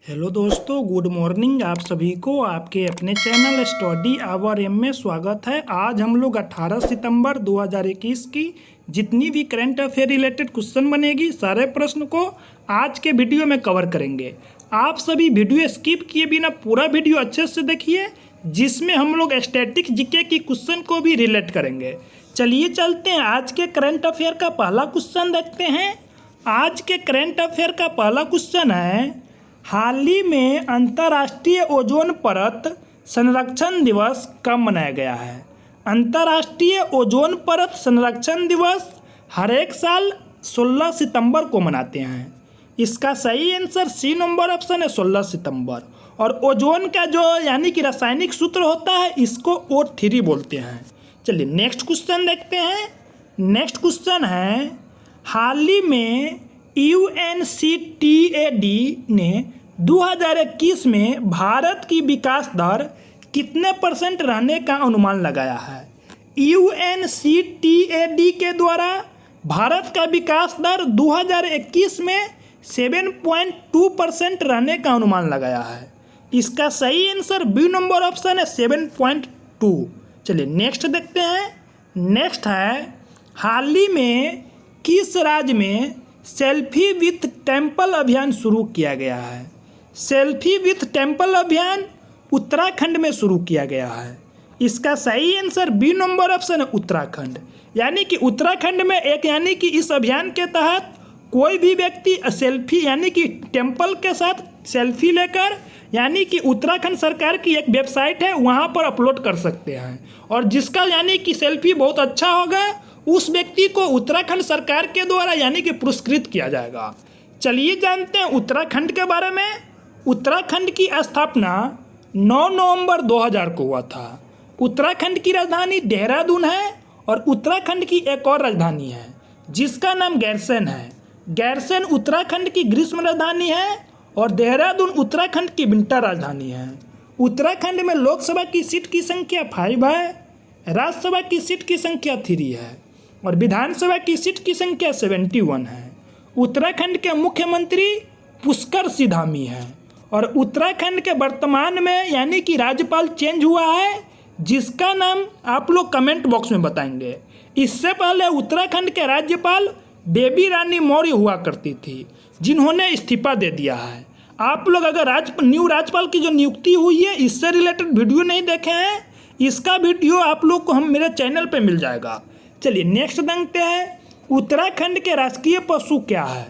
Hello दोस्तों, good morning. आप सभी को आपके अपने चैनल स्टडी आवर एम में स्वागत है। आज हम लोग 18 सितंबर 2021 की जितनी भी करंट अफेयर रिलेटेड क्वेश्चन बनेगी सारे प्रश्न को आज के वीडियो में कवर करेंगे। आप सभी वीडियो स्किप किए बिना पूरा वीडियो अच्छे से देखिए, जिसमें हम लोग स्टैटिक जीके की क्वेश्चन को भी रिलेट करेंगे। चलिए चलते हैं, आज के करंट अफेयर का पहला क्वेश्चन देखते हैं। आज के करंट अफेयर का पहला क्वेश्चन है, हाल ही में अंतर्राष्ट्रीय ओजोन परत संरक्षण दिवस कब मनाया गया है। अंतर्राष्ट्रीय ओजोन परत संरक्षण दिवस हर एक साल 16 सितंबर को मनाते हैं। इसका सही आंसर सी नंबर ऑप्शन है, 16 सितंबर। और ओजोन का जो यानी कि रासायनिक सूत्र होता है, इसको O3 बोलते हैं। चलिए नेक्स्ट क्वेश्चन देखते हैं। नेक्स्ट क्वेश्चन है, हाल ही में UNCTAD ने 2021 में भारत की विकास दर कितने % रहने का अनुमान लगाया है। UNCTAD के द्वारा भारत का विकास दर 2021 में 7.2% रहने का अनुमान लगाया है। इसका सही आंसर बी नंबर ऑप्शन है, 7.2। चलिए नेक्स्ट देखते हैं। नेक्स्ट है, हाल ही में किस राज्य में सेल्फी विथ टेम्पल अभियान शुरू किया गया है। सेल्फी विथ टेम्पल अभियान उत्तराखंड में शुरू किया गया है। इसका सही आंसर बी नंबर ऑप्शन है, उत्तराखंड। यानी कि उत्तराखंड में यानी कि इस अभियान के तहत कोई भी व्यक्ति सेल्फी यानी कि टेम्पल के साथ सेल्फी लेकर यानी कि उत्तराखंड सरकार की एक वेबसाइट है, वहाँ पर अपलोड कर सकते हैं। और जिसका यानी कि सेल्फी बहुत अच्छा होगा, उस व्यक्ति को उत्तराखंड सरकार के द्वारा यानी कि पुरस्कृत किया जाएगा। चलिए जानते हैं उत्तराखंड के बारे में। उत्तराखंड की स्थापना 9 नवंबर 2000 को हुआ था। उत्तराखंड की राजधानी देहरादून है और उत्तराखंड की एक और राजधानी है जिसका नाम गैरसैंण है। गैरसैंण उत्तराखंड की ग्रीष्म राजधानी है और देहरादून उत्तराखंड की विंटर राजधानी है। उत्तराखंड में लोकसभा की सीट की संख्या 5 है, राज्यसभा की सीट की संख्या 3 है और विधानसभा की सीट की संख्या 71 है। उत्तराखंड के मुख्यमंत्री पुष्कर सिंह धामी है और उत्तराखंड के वर्तमान में यानी कि राज्यपाल चेंज हुआ है, जिसका नाम आप लोग कमेंट बॉक्स में बताएंगे। इससे पहले उत्तराखंड के राज्यपाल बेबी रानी मौर्य हुआ करती थी, जिन्होंने इस्तीफा दे दिया है। आप लोग अगर न्यू राज्यपाल की जो नियुक्ति हुई है, इससे रिलेटेड वीडियो नहीं देखे हैं, इसका वीडियो आप लोग को हम मेरे चैनल पे मिल जाएगा। चलिए नेक्स्ट देखते हैं, उत्तराखंड के राष्ट्रीय पशु क्या है।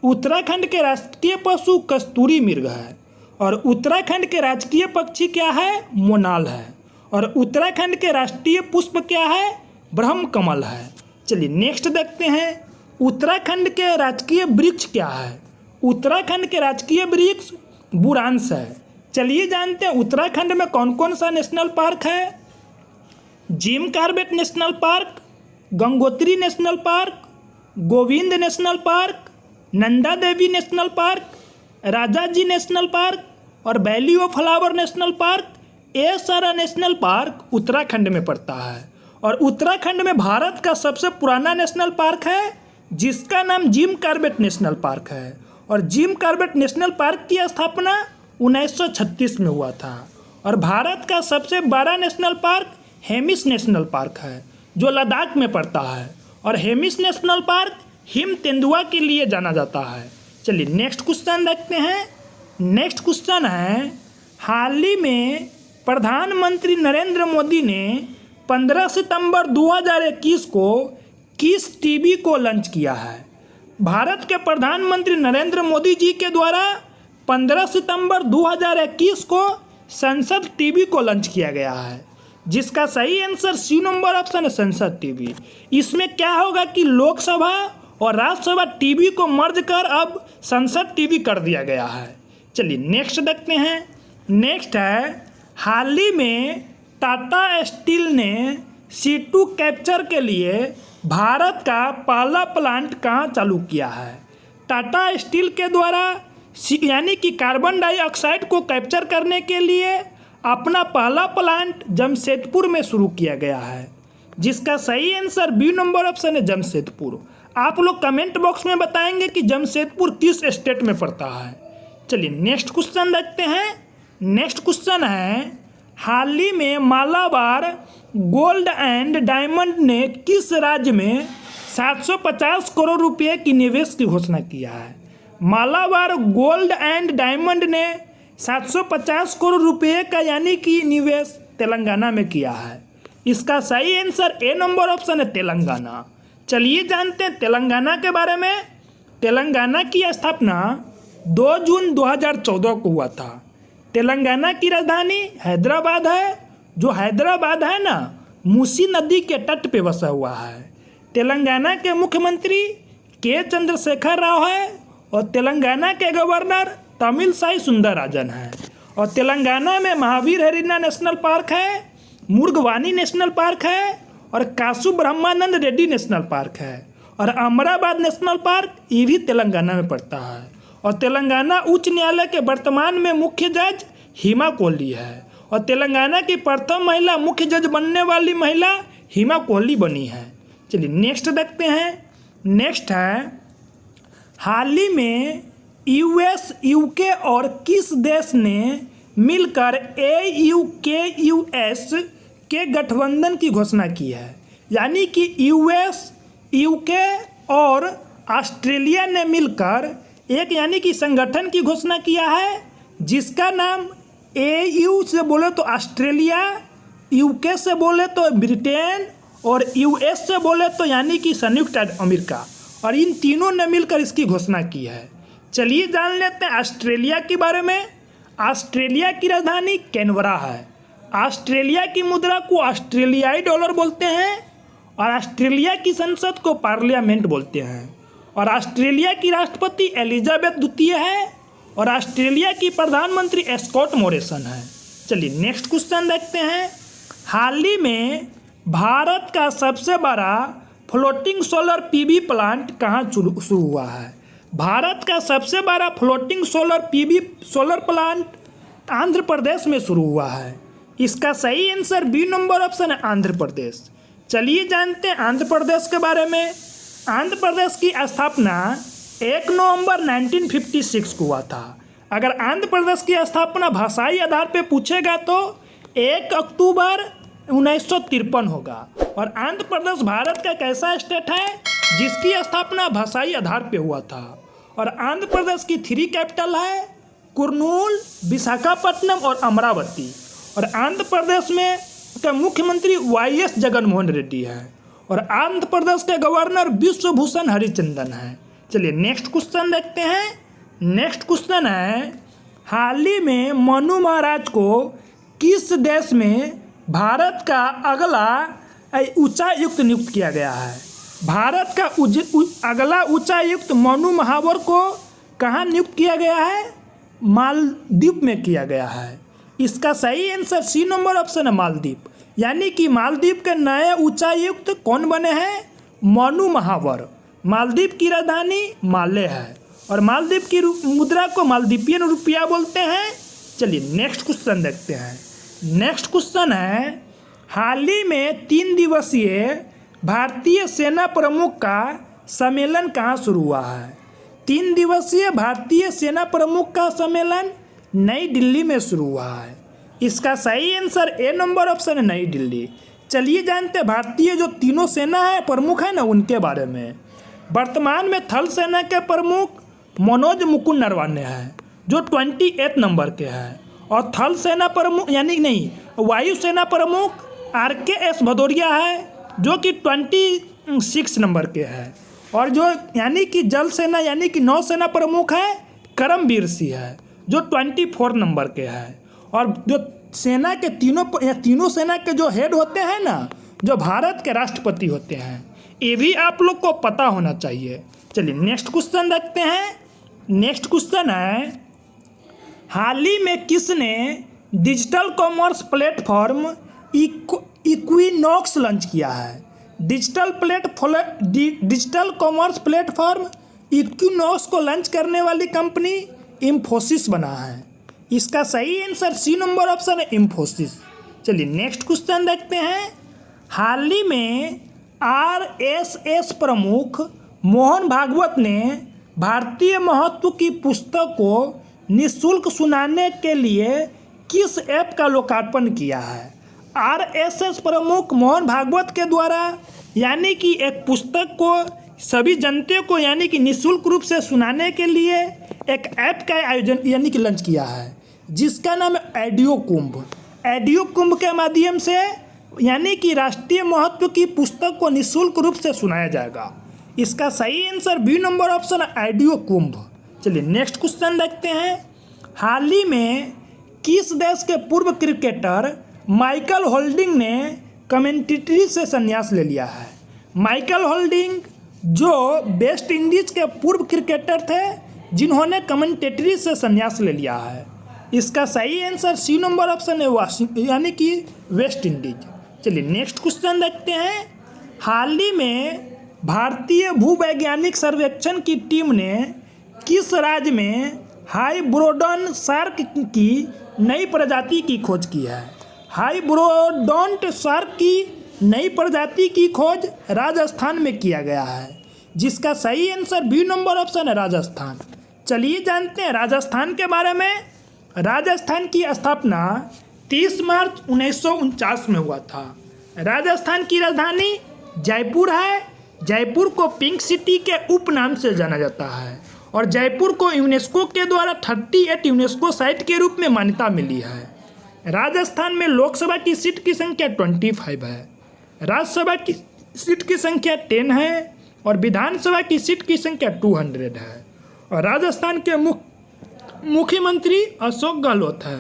उत्तराखंड के राष्ट्रीय पशु कस्तूरी मृग है और उत्तराखंड के राजकीय पक्षी क्या है, मोनाल है। और उत्तराखंड के राष्ट्रीय पुष्प क्या है, ब्रह्म कमल है। चलिए नेक्स्ट देखते हैं, उत्तराखंड के राजकीय वृक्ष क्या है। उत्तराखंड के राजकीय वृक्ष बुरांश है। चलिए जानते हैं उत्तराखंड में कौन कौन सा नेशनल पार्क है। Jim Corbett National Park, Gangotri National Park, Govind National Park, Nanda Devi National Park, Rajaji National park और Valley of Flower National Park. ये सारा नेशनल पार्क उत्तराखंड में पड़ता है। और उत्तराखंड में भारत का सबसे पुराना नेशनल पार्क है, जिसका नाम जिम कॉर्बेट नेशनल पार्क है। और जिम कॉर्बेट नेशनल पार्क की स्थापना 1936 में हुआ था। और भारत का सबसे बड़ा national park Hemis national park है, जो लद्दाख में पड़ता है। और हेमिस नेशनल पार्क हिम तेंदुआ के लिए जाना जाता है। चलिए नेक्स्ट क्वेश्चन देखते हैं। नेक्स्ट क्वेश्चन है, हाल ही में प्रधानमंत्री नरेंद्र मोदी ने 15 सितंबर 2021 को किस टीवी को लॉन्च किया है। भारत के प्रधानमंत्री नरेंद्र मोदी जी के द्वारा 15 सितंबर 2021 को संसद टीवी को लॉन्च किया गया है, जिसका सही आंसर सी नंबर ऑप्शन है, संसद टीवी। इसमें क्या होगा कि लोकसभा और राज्यसभा टीवी को मर्ज कर अब संसद टीवी कर दिया गया है। चलिए नेक्स्ट देखते हैं। नेक्स्ट है, हाल ही में टाटा स्टील ने CO2 कैप्चर के लिए भारत का पहला प्लांट कहाँ चालू किया है। टाटा स्टील के द्वारा यानी कि कार्बन डाइऑक्साइड को कैप्चर करने के लिए अपना पहला प्लांट जमशेदपुर में शुरू किया गया है, जिसका सही आंसर बी नंबर ऑप्शन है, जमशेदपुर। आप लोग कमेंट बॉक्स में बताएंगे कि जमशेदपुर किस स्टेट में पड़ता है। चलिए नेक्स्ट क्वेश्चन देखते हैं। नेक्स्ट क्वेश्चन है, हाल ही में मालाबार गोल्ड एंड डायमंड ने किस राज्य में 750 करोड़ रुपए की निवेश की घोषणा किया है? मालाबार गोल्ड एंड डायमंड ने 750 करोड़ रुपए का यानी कि निवेश तेलंगाना में किया है। इसका सही आंसर ए नंबर ऑप्शन है तेलंगाना। चलिए जानते हैं तेलंगाना के बारे में। तेलंगाना की स्थापना 2 जून 2014 को हुआ था। तेलंगाना की राजधानी हैदराबाद है। जो हैदराबाद है ना, मूसी नदी के तट पे बसा हुआ है। तेलंगाना के मुख्यमंत्री के चंद्रशेखर राव है और तेलंगाना के गवर्नर तमिलसाई सुंदरराजन है। और तेलंगाना में महावीर हरिना नेशनल पार्क है, मुर्गवानी नेशनल पार्क है और कासु ब्रह्मानंद रेड्डी नेशनल पार्क है और अमराबाद नेशनल पार्क ये भी तेलंगाना में पड़ता है। और तेलंगाना उच्च न्यायालय के वर्तमान में मुख्य जज हिमा कोहली है और तेलंगाना की प्रथम महिला मुख्य जज बनने वाली महिला हिमा कोहली बनी है। चलिए नेक्स्ट देखते हैं। नेक्स्ट है, हाल ही में यूएस, यूके और किस देश ने मिलकर AUKUS के गठबंधन की घोषणा की है? यानी कि यूएस, यूके और ऑस्ट्रेलिया ने मिलकर एक यानी कि संगठन की घोषणा किया है जिसका नाम AU से बोले तो ऑस्ट्रेलिया, यूके से बोले तो ब्रिटेन और US से बोले तो यानी कि संयुक्त अमेरिका, और इन तीनों ने मिलकर इसकी घोषणा की है। चलिए जान लेते हैं ऑस्ट्रेलिया के बारे में। ऑस्ट्रेलिया की राजधानी कैनबरा है। ऑस्ट्रेलिया की मुद्रा को ऑस्ट्रेलियाई डॉलर बोलते हैं और ऑस्ट्रेलिया की संसद को पार्लियामेंट बोलते हैं। और ऑस्ट्रेलिया की राष्ट्रपति एलिजाबेथ द्वितीय है और ऑस्ट्रेलिया की प्रधानमंत्री स्कॉट मॉरिसन है। चलिए नेक्स्ट क्वेश्चन देखते हैं। हाल ही में भारत का सबसे बड़ा फ्लोटिंग सोलर PV प्लांट कहाँ शुरू हुआ है? भारत का सबसे बड़ा floating solar plant Andhra Pradesh में शुरू हुआ है। इसका सही आंसर बी नंबर ऑप्शन है आंध्र प्रदेश। चलिए जानते हैं आंध्र प्रदेश के बारे में। आंध्र प्रदेश की स्थापना 1 नवंबर 1956 को हुआ था। अगर आंध्र प्रदेश की स्थापना भाषाई आधार पर पूछेगा तो 1 अक्टूबर 1953 होगा। और आंध्र प्रदेश भारत का एक ऐसा स्टेट है जिसकी स्थापना भाषाई आधार पर हुआ था। और आंध्र प्रदेश की 3 कैपिटल है कुर्नूल, विशाखापट्टनम और अमरावती। और आंध्र प्रदेश में का मुख्यमंत्री YS जगनमोहन रेड्डी है और आंध्र प्रदेश के गवर्नर विश्वभूषण हरिचंदन है। चलिए नेक्स्ट क्वेश्चन देखते हैं। नेक्स्ट क्वेश्चन है, हाल ही में मनु महाराज को किस देश में भारत का अगला उच्चायुक्त नियुक्त किया गया है? भारत का अगला उच्चायुक्त मनु महावर को कहाँ नियुक्त किया गया है? मालदीव में किया गया है। इसका सही आंसर सी नंबर ऑप्शन है मालदीव। यानी कि मालदीव के नए उच्चायुक्त कौन बने हैं? मनु महावर। मालदीव की राजधानी माले है और मालदीव की मुद्रा को मालदीपियन रुपया बोलते हैं। चलिए नेक्स्ट क्वेश्चन देखते हैं। नेक्स्ट क्वेश्चन है, हाल ही में 3 दिवसीय भारतीय सेना प्रमुख का सम्मेलन कहाँ शुरू हुआ है? 3 दिवसीय भारतीय सेना प्रमुख का सम्मेलन नई दिल्ली में शुरू हुआ है। इसका सही आंसर ए नंबर ऑप्शन है नई दिल्ली। चलिए जानते हैं भारतीय जो तीनों सेना है प्रमुख है ना उनके बारे में। वर्तमान में थल सेना के प्रमुख मनोज मुकुंद नरवाने हैं जो 28 नंबर के हैं। और थल सेना प्रमुख यानी नहीं वायुसेना प्रमुख RKS भदौरिया है जो कि 26 नंबर के हैं। और जो यानी कि जल सेना यानी कि नौसेना प्रमुख है करमबीर सिंह है जो 24 नंबर के हैं। और जो सेना के तीनों सेना के जो हेड होते हैं ना, जो भारत के राष्ट्रपति होते हैं, ये भी आप लोग को पता होना चाहिए। चलिए नेक्स्ट क्वेश्चन देखते हैं। नेक्स्ट क्वेश्चन है, हाल ही में किसने digital commerce platform equinox launch किया है? डिजिटल कॉमर्स प्लेटफॉर्म इक्विनॉक्स को लॉन्च करने वाली कंपनी इन्फोसिस बना है। इसका सही आंसर सी नंबर ऑप्शन है इन्फोसिस। चलिए नेक्स्ट क्वेश्चन देखते हैं। हाल ही में RSS प्रमुख मोहन भागवत ने भारतीय महत्व की पुस्तक को निःशुल्क सुनाने के लिए किस ऐप का लोकार्पण किया है? आरएसएस प्रमुख मोहन भागवत के द्वारा, यानी कि एक पुस्तक को सभी जनता को यानी कि निःशुल्क रूप से सुनाने के लिए एक ऐप का आयोजन यानी कि लॉन्च किया है, जिसका नाम है ऑडियो कुंभ। ऑडियो कुंभ के माध्यम से यानी कि राष्ट्रीय महत्व की पुस्तक को निःशुल्क रूप से सुनाया जाएगा। इसका सही आंसर बी नंबर ऑप्शन है ऑडियो कुंभ। चलिए नेक्स्ट क्वेश्चन देखते हैं। हाल ही में किस देश के पूर्व क्रिकेटर माइकल होल्डिंग ने कमेंटेटरी से संन्यास ले लिया है? माइकल होल्डिंग जो वेस्ट इंडीज के पूर्व क्रिकेटर थे, जिन्होंने कमेंटेटरी से संन्यास ले लिया है। इसका सही आंसर सी नंबर ऑप्शन है यानी कि वेस्ट इंडीज। चलिए नेक्स्ट क्वेश्चन देखते हैं। हाल ही में भारतीय भूवैज्ञानिक सर्वेक्षण की टीम ने किस राज्य में हाइब्रोडोन शार्क की नई प्रजाति की खोज की है? हाइब्रोडोंट शार्क की नई प्रजाति की खोज राजस्थान में किया गया है, जिसका सही आंसर बी नंबर ऑप्शन है राजस्थान। चलिए जानते हैं राजस्थान के बारे में। राजस्थान की स्थापना 30 मार्च 1949 में हुआ था। राजस्थान की राजधानी जयपुर है। जयपुर को पिंक सिटी के उपनाम से जाना जाता है और जयपुर को यूनेस्को के द्वारा 38 यूनेस्को साइट के रूप में मान्यता मिली है। राजस्थान में लोकसभा की सीट की संख्या 25 है, राज्यसभा की सीट की संख्या 10 है और विधानसभा की सीट की संख्या 200 है। और राजस्थान के मुख्यमंत्री अशोक गहलोत है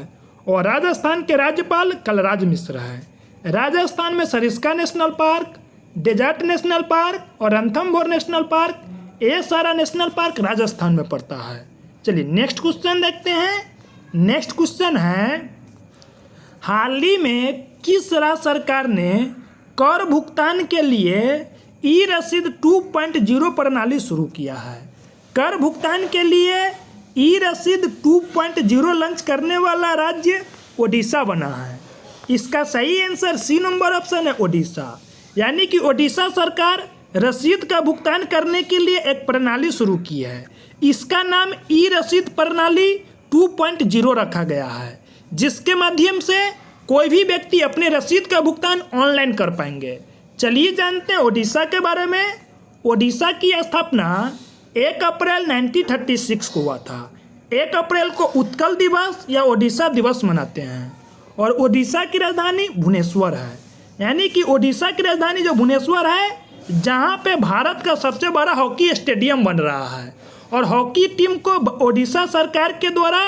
और राजस्थान के राज्यपाल कलराज मिश्र है। राजस्थान में Sariska national park, desert national park और रणथंभौर नेशनल पार्क, ये सारा नेशनल पार्क राजस्थान में पड़ता है। चलिए नेक्स्ट क्वेश्चन देखते हैं। नेक्स्ट क्वेश्चन है, हाल ही में किस राज्य सरकार ने कर भुगतान के लिए ई रसीद 2.0 प्रणाली शुरू किया है? कर भुगतान के लिए ई रसीद 2.0 लॉन्च करने वाला राज्य ओडिशा बना है। इसका सही आंसर सी नंबर ऑप्शन है ओडिशा। यानी कि ओडिशा सरकार रसीद का भुगतान करने के लिए एक प्रणाली शुरू की है। इसका नाम ई रसीद प्रणाली 2.0 रखा गया है, जिसके माध्यम से कोई भी व्यक्ति अपने रसीद का भुगतान ऑनलाइन कर पाएंगे। चलिए जानते हैं ओडिशा के बारे में। ओडिशा की स्थापना 1 अप्रैल 1936 को हुआ था। 1 अप्रैल को उत्कल दिवस या ओडिशा दिवस मनाते हैं और ओडिशा की राजधानी भुवनेश्वर है। यानी कि ओडिशा की राजधानी जो भुवनेश्वर है, जहाँ पे भारत का सबसे बड़ा हॉकी स्टेडियम बन रहा है और हॉकी टीम को ओडिशा सरकार के द्वारा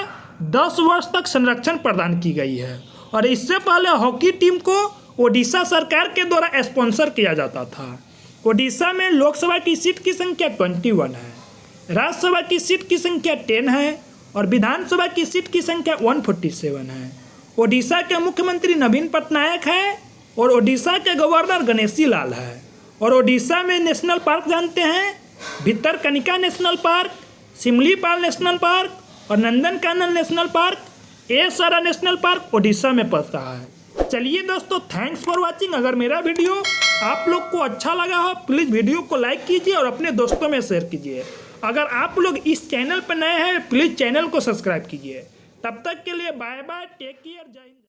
10 वर्ष तक संरक्षण प्रदान की गई है। और इससे पहले हॉकी टीम को ओडिशा सरकार के द्वारा स्पॉन्सर किया जाता था। ओडिशा में लोकसभा की सीट की संख्या 21 है, राज्यसभा की सीट की संख्या 10 है और विधानसभा की सीट की संख्या 147 है। ओडिशा के मुख्यमंत्री नवीन पटनायक है और ओडिशा के गवर्नर गणेशी लाल है। और ओडिशा में नेशनल पार्क जानते हैं, Bhitarkanika national park, Similipal national park और नंदनकानन नेशनल पार्क, ये सारा नेशनल पार्क ओडिशा में पड़ता है। चलिए दोस्तों, थैंक्स फॉर वाचिंग। अगर मेरा वीडियो आप लोग को अच्छा लगा हो, प्लीज़ वीडियो को लाइक कीजिए और अपने दोस्तों में शेयर कीजिए। अगर आप लोग इस चैनल पर नए हैं, प्लीज़ चैनल को सब्सक्राइब कीजिए। तब तक के लिए बाय बाय, टेक केयर, जय हिंद।